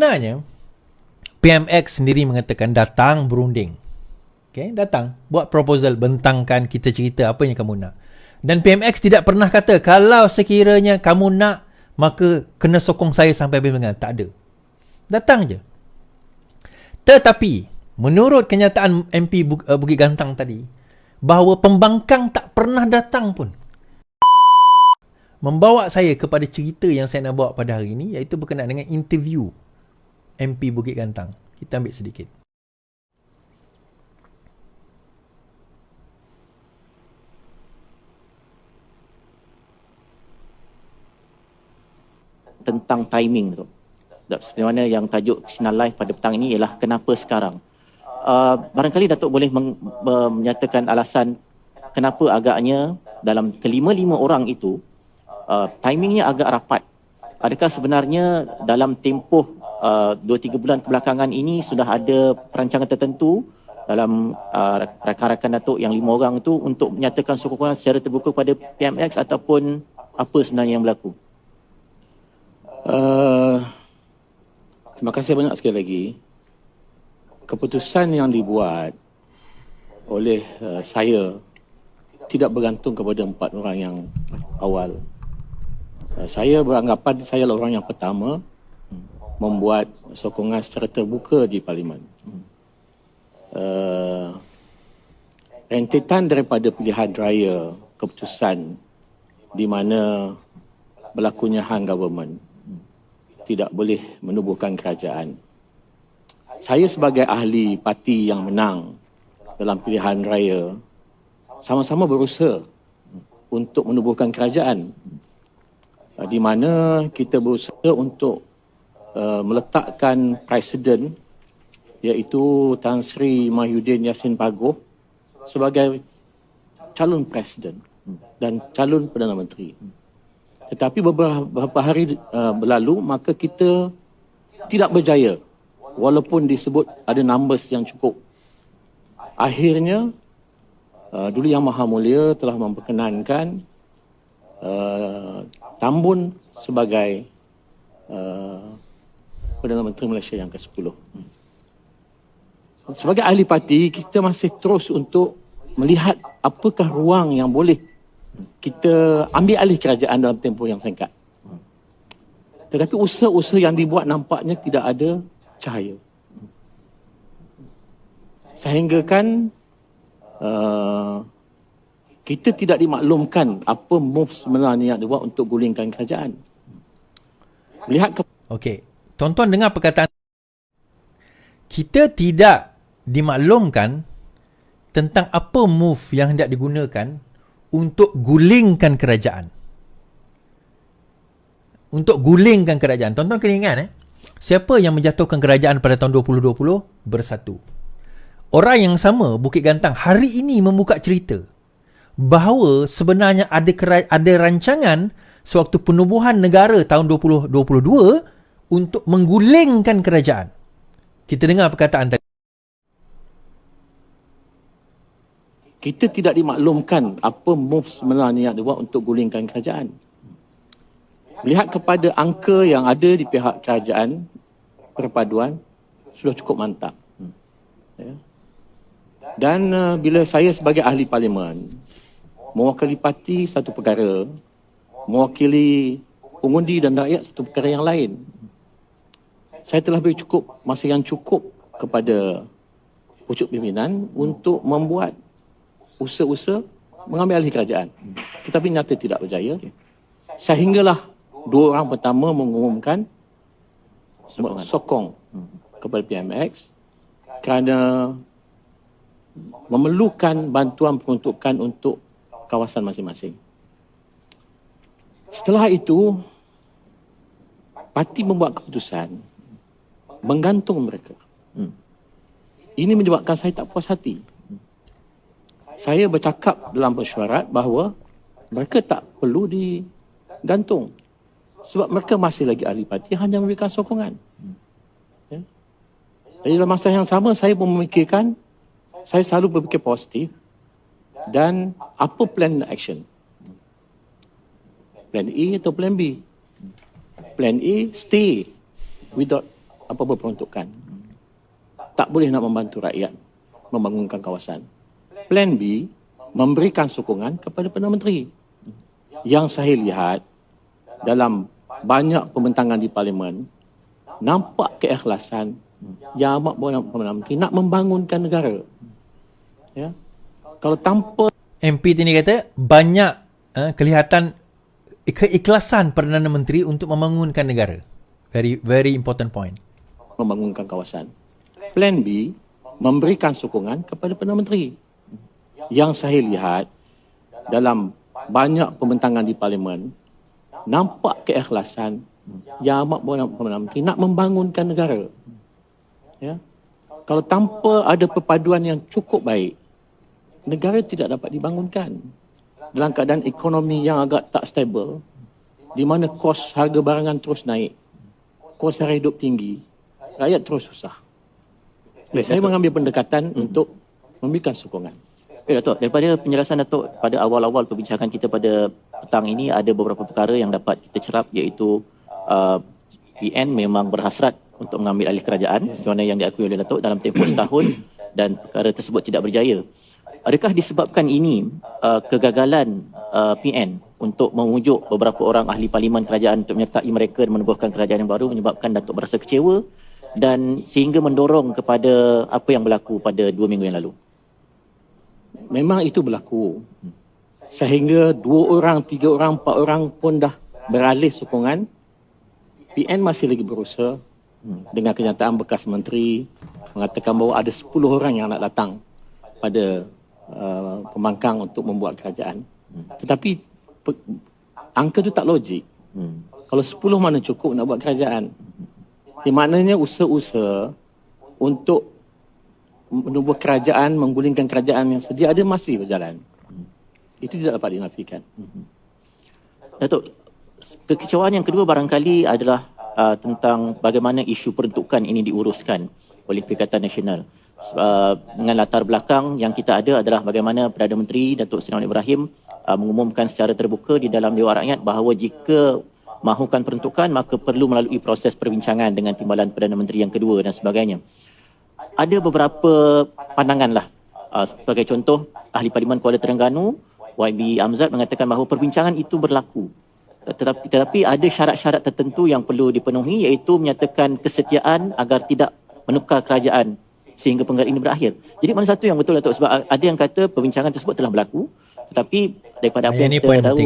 Sebenarnya PMX sendiri mengatakan datang berunding. Okay, datang buat proposal, bentangkan, kita cerita apa yang kamu nak. Dan PMX tidak pernah kata kalau sekiranya kamu nak maka kena sokong saya sampai habis dengan. Tak ada. Datang je. Tetapi menurut kenyataan MP Bukit Gantang tadi, bahawa pembangkang tak pernah datang pun, membawa saya kepada cerita yang saya nak bawa pada hari ini, iaitu berkenaan dengan interview MP Bukit Gantang. Kita ambil sedikit. Tentang timing tu. Sebenarnya yang tajuk Sinar Live pada petang ini ialah kenapa sekarang. Barangkali Datuk boleh menyatakan alasan kenapa agaknya dalam kelima-lima orang itu timingnya agak rapat. Adakah sebenarnya dalam tempoh 2-3 bulan kebelakangan ini sudah ada perancangan tertentu dalam rakan-rakan Datuk yang 5 orang itu untuk menyatakan sokongan secara terbuka kepada PMX ataupun apa sebenarnya yang berlaku? Terima kasih banyak sekali lagi. Keputusan yang dibuat oleh saya tidak bergantung kepada 4 orang yang awal. Saya beranggapan saya adalah orang yang pertama membuat sokongan secara terbuka di Parlimen. Rentetan daripada pilihan raya keputusan di mana berlakunya hang government tidak boleh menubuhkan kerajaan. Saya sebagai ahli parti yang menang dalam pilihan raya sama-sama berusaha untuk menubuhkan kerajaan, di mana kita berusaha untuk meletakkan presiden iaitu Tan Sri Mahyudin Yassin Paguh sebagai calon presiden dan calon Perdana Menteri. Tetapi beberapa hari berlalu, maka kita tidak berjaya walaupun disebut ada numbers yang cukup. Akhirnya, Duli Yang Maha Mulia telah memperkenankan Tambun sebagai Perdana Menteri Malaysia yang ke-10. Sebagai ahli parti, kita masih terus untuk melihat apakah ruang yang boleh kita ambil alih kerajaan dalam tempoh yang singkat. Tetapi usaha-usaha yang dibuat nampaknya tidak ada cahaya. Sehingga kan kita tidak dimaklumkan apa move sebenarnya yang dibuat untuk gulingkan kerajaan. Melihat Okey, tuan-tuan dengar perkataan. Kita tidak dimaklumkan tentang apa move yang hendak digunakan untuk gulingkan kerajaan. Untuk gulingkan kerajaan. Tuan-tuan kena ingat, siapa yang menjatuhkan kerajaan pada tahun 2020? Bersatu. Orang yang sama, Bukit Gantang, hari ini membuka cerita bahawa sebenarnya ada rancangan sewaktu penubuhan negara tahun 2022 untuk menggulingkan kerajaan. Kita dengar perkataan tadi. kita tidak dimaklumkan apa move sebenarnya yang dibuat untuk gulingkan kerajaan. Melihat kepada angka yang ada di pihak kerajaan, perpaduan sudah cukup mantap. Ya. Dan bila saya sebagai ahli parlimen mewakili parti satu perkara, mewakili pengundi dan rakyat satu perkara yang lain, saya telah beri cukup masa yang cukup kepada pucuk pimpinan untuk membuat usaha-usaha mengambil alih kerajaan. Tetapi nyata tidak berjaya. Sehinggalah dua orang pertama mengumumkan sokong kepada PMX kerana memerlukan bantuan peruntukan untuk kawasan masing-masing. Setelah itu, parti membuat keputusan menggantung mereka. Ini menyebabkan saya tak puas hati. Saya bercakap dalam mesyuarat bahawa mereka tak perlu digantung. Sebab mereka masih lagi ahli parti, hanya memberikan sokongan. Ya. Jadi dalam masa yang sama, saya pun memikirkan, saya selalu berfikir positif dan apa plan action. Plan A atau plan B. Plan A, stay without apa-apa peruntukan. Tak boleh nak membantu rakyat membangunkan kawasan. Plan B, memberikan sokongan kepada Perdana Menteri. Yang saya lihat dalam banyak pembentangan di Parlimen, nampak keikhlasan yang amat besar Perdana Menteri nak membangunkan negara. Ya. Kalau tanpa MP ini kata banyak kelihatan keikhlasan Perdana Menteri untuk membangunkan negara. Very important point. membangunkan kawasan. Plan B, memberikan sokongan kepada Perdana Menteri. Yang saya lihat dalam banyak pembentangan di Parlimen, nampak keikhlasan yang amat besar Perdana Menteri nak membangunkan negara. Ya. Kalau tanpa ada perpaduan yang cukup baik, negara tidak dapat dibangunkan. Dalam keadaan ekonomi yang agak tak stabil, di mana kos harga barangan terus naik, kos harga hidup tinggi, rakyat terus susah. Saya mengambil pendekatan untuk memberikan sokongan. Datuk, daripada penjelasan Datuk pada awal-awal perbincangan kita pada petang ini, ada beberapa perkara yang dapat kita cerap, iaitu PN memang berhasrat untuk mengambil alih kerajaan sebagaimana yang diakui oleh Datuk dalam tempoh setahun dan perkara tersebut tidak berjaya. Adakah disebabkan ini kegagalan PN untuk memujuk beberapa orang ahli parlimen kerajaan untuk menyertai mereka dan menubuhkan kerajaan yang baru menyebabkan Datuk berasa kecewa dan sehingga mendorong kepada apa yang berlaku pada 2 minggu yang lalu? Memang itu berlaku. Sehingga 2 orang, 3 orang, 4 orang pun dah beralih sokongan. PN masih lagi berusaha dengan kenyataan bekas menteri mengatakan bahawa ada 10 orang yang nak datang pada pembangkang untuk membuat kerajaan. Tetapi angka itu tak logik. Kalau 10 mana cukup nak buat kerajaan? Maknanya usaha-usaha untuk menubuh kerajaan, menggulingkan kerajaan yang sedia ada masih berjalan. Itu tidak dapat dinafikan. Datuk, kekecewaan yang kedua barangkali adalah tentang bagaimana isu peruntukan ini diuruskan oleh Perikatan Nasional. Dengan latar belakang yang kita ada adalah bagaimana Perdana Menteri Datuk Seri Anwar Ibrahim mengumumkan secara terbuka di dalam Dewan Rakyat bahawa jika mahukan peruntukan maka perlu melalui proses perbincangan dengan timbalan Perdana Menteri yang kedua dan sebagainya. Ada beberapa pandangan lah. Sebagai contoh, Ahli Parlimen Kuala Terengganu YB Amzad mengatakan bahawa perbincangan itu berlaku. Tetapi ada syarat-syarat tertentu yang perlu dipenuhi, iaitu menyatakan kesetiaan agar tidak menukar kerajaan sehingga perkara ini berakhir. Jadi mana satu yang betul, Datuk? Sebab ada yang kata perbincangan tersebut telah berlaku, tetapi daripada apa yang kita tahu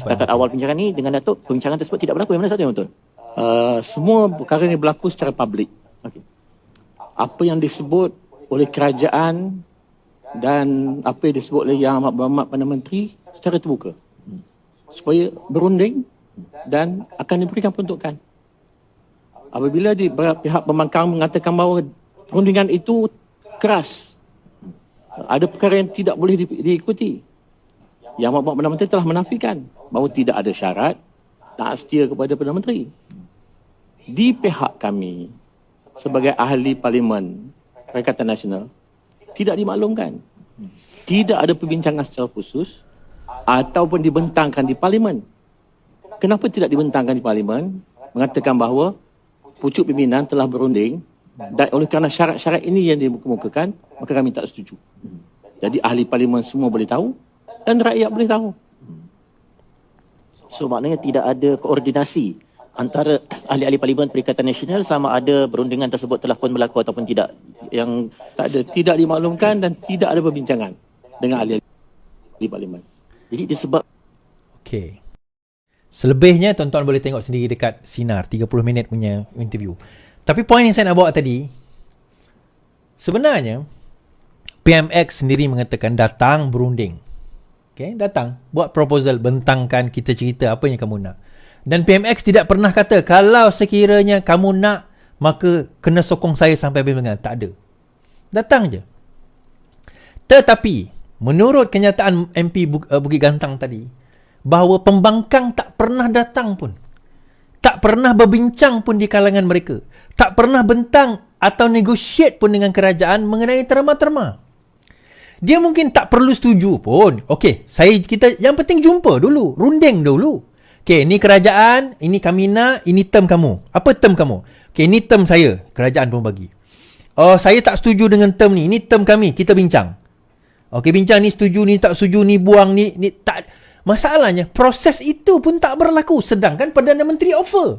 setakat awal perbincangan ini dengan Datuk, perbincangan tersebut tidak berlaku. Yang mana satu yang betul? Semua perkara ini berlaku secara publik. Okey. Apa yang disebut oleh kerajaan dan apa yang disebut oleh Yang Amat Berhormat Perdana Menteri secara terbuka. Supaya berunding dan akan diberikan peruntukan. Apabila pihak pembangkang mengatakan bahawa perundingan itu keras, ada perkara yang tidak boleh diikuti. Yang Amat Berhormat Perdana Menteri telah menafikan bahawa tidak ada syarat tak setia kepada Perdana Menteri. Di pihak kami, sebagai ahli Parlimen Perikatan Nasional, tidak dimaklumkan. Tidak ada perbincangan secara khusus ataupun dibentangkan di Parlimen. Kenapa tidak dibentangkan di Parlimen? Mengatakan bahawa pucuk pimpinan telah berunding dan oleh kerana syarat-syarat ini yang dikemukakan, maka kami tak setuju. Jadi ahli Parlimen semua boleh tahu dan rakyat boleh tahu. So maknanya tidak ada koordinasi antara ahli-ahli Parlimen Perikatan Nasional sama ada perundingan tersebut telah pun berlaku ataupun tidak. Yang tak ada, tidak dimaklumkan dan tidak ada perbincangan dengan ahli Parlimen. Jadi disebab Okey. Selebihnya tuan-tuan boleh tengok sendiri dekat Sinar 30 minit punya interview. Tapi poin yang saya nak bawa tadi, sebenarnya PMX sendiri mengatakan datang berunding. Okey, datang buat proposal, bentangkan, kita cerita apa yang kamu nak. Dan PMX tidak pernah kata kalau sekiranya kamu nak maka kena sokong saya sampai habis dengan. Tak ada. Datang je. Tetapi menurut kenyataan MP Bukit Gantang tadi, bahawa pembangkang tak pernah datang pun. Tak pernah berbincang pun di kalangan mereka. Tak pernah bentang atau negotiate pun dengan kerajaan mengenai terma-terma. Dia mungkin tak perlu setuju pun. Okey, kita yang penting jumpa dulu, runding dulu. Okay, ni kerajaan, ini Kamina, ini term kamu. Apa term kamu? Okay, ni term saya. Kerajaan pun bagi. Oh, saya tak setuju dengan term ni. Ini term kami. Kita bincang. Okay, bincang ni setuju, ni tak setuju, ni buang, ni tak. Masalahnya, proses itu pun tak berlaku. Sedangkan Perdana Menteri offer.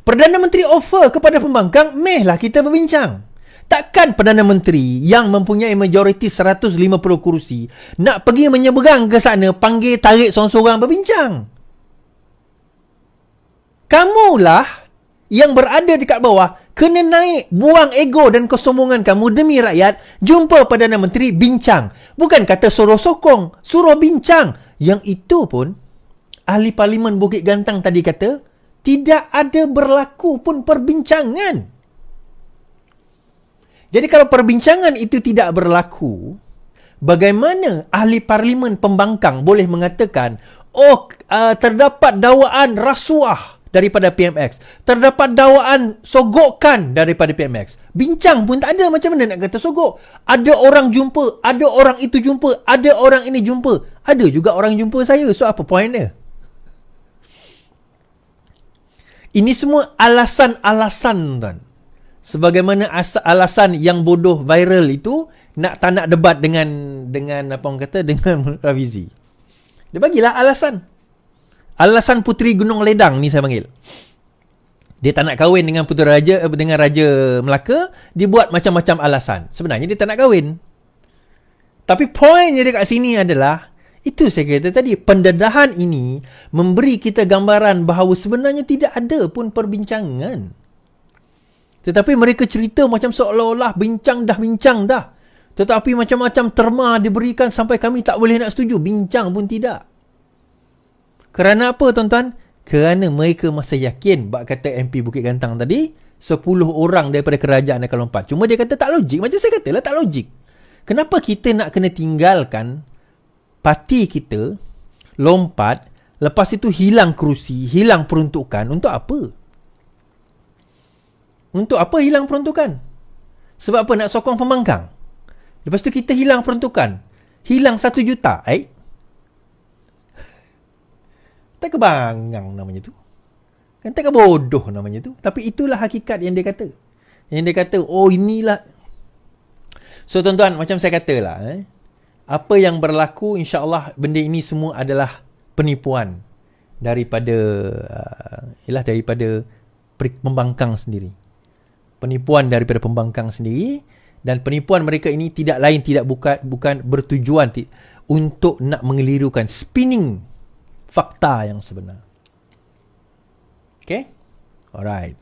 Perdana Menteri offer kepada pembangkang, mehlah kita berbincang. Takkan Perdana Menteri yang mempunyai majoriti 150 kerusi nak pergi menyeberang ke sana, panggil tarik seorang-seorang berbincang. Kamulah yang berada dekat bawah kena naik, buang ego dan kesombongan kamu demi rakyat, jumpa Perdana Menteri, bincang. Bukan kata suruh sokong, suruh bincang. Yang itu pun ahli Parlimen Bukit Gantang tadi kata tidak ada berlaku pun perbincangan. Jadi kalau perbincangan itu tidak berlaku, bagaimana ahli Parlimen Pembangkang boleh mengatakan, terdapat dakwaan rasuah daripada PMX, terdapat dakwaan sogokan daripada PMX. Bincang pun tak ada, macam mana nak kata sogok? Ada orang jumpa, ada orang itu jumpa, ada orang ini jumpa. Ada juga orang jumpa saya. So apa point dia? Ini semua alasan-alasan, tuan. Sebagaimana alasan yang bodoh viral itu tak nak debat dengan apa orang kata, dengan Rafizi. Dia bagilah alasan. Alasan Puteri Gunung Ledang ni saya panggil. Dia tak nak kahwin dengan putera raja, dengan Raja Melaka, dia buat macam-macam alasan. Sebenarnya dia tak nak kahwin. Tapi poinnya dekat sini adalah, itu saya kata tadi, pendedahan ini memberi kita gambaran bahawa sebenarnya tidak ada pun perbincangan. Tetapi mereka cerita macam seolah-olah bincang dah. Tetapi macam-macam terma diberikan sampai kami tak boleh nak setuju. Bincang pun tidak. Kerana apa, tuan-tuan? Kerana mereka masih yakin, bak kata MP Bukit Gantang tadi, 10 orang daripada kerajaan akan lompat. Cuma dia kata tak logik. Macam saya katalah, tak logik. Kenapa kita nak kena tinggalkan parti kita lompat, lepas itu hilang kerusi, hilang peruntukan? Untuk apa? Untuk apa hilang peruntukan? Sebab apa? Nak sokong pembangkang. Lepas tu kita hilang peruntukan. Hilang 1 juta. Tak kebangang namanya tu. Kan tak bodoh namanya tu. Tapi itulah hakikat yang dia kata. Yang dia kata, inilah. So tuan-tuan, macam saya katalah, apa yang berlaku, insya-Allah benda ini semua adalah penipuan daripada daripada pembangkang sendiri. Penipuan daripada pembangkang sendiri, dan penipuan mereka ini tidak lain bukan bertujuan untuk nak mengelirukan, spinning fakta yang sebenar. Okay? Alright.